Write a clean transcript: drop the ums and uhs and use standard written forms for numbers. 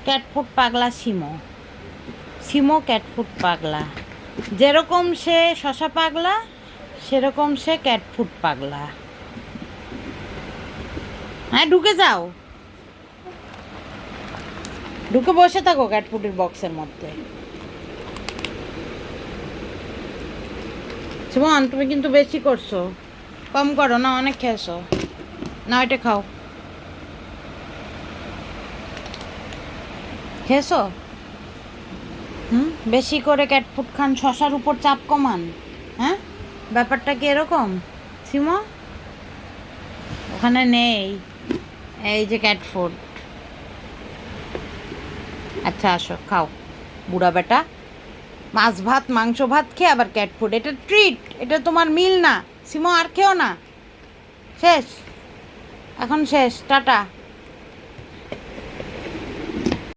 Cat foot পাগলা সিমো। সিমো cat foot পাগলা। যেরকম সে শশা পাগলা, সেরকম সে ক্যাটফুট পাগলা। হ্যাঁ, ঢুকে যাও, ঢুকে বসে থাকো ক্যাটফুটের বক্সের মধ্যে। সুমন, তুমি কিন্তু বেশি করছো, কম করো না, অনেক খেয়েছো না। এটা খাও, খেয়েছো? বেশি করে ক্যাটফুড খান, শশার উপর চাপ কমান। হ্যাঁ, ব্যাপারটা কি এরকম? সিমো, ওখানে নেই এই যে ক্যাটফুড। আচ্ছা আসো, খাও বুড়া বেটা। মাছ ভাত মাংস ভাত খেয়ে আবার ক্যাটফুড, এটা ট্রিট, এটা তোমার মিল না। সিমো, আর খেও না, শেষ, এখন শেষ, টাটা।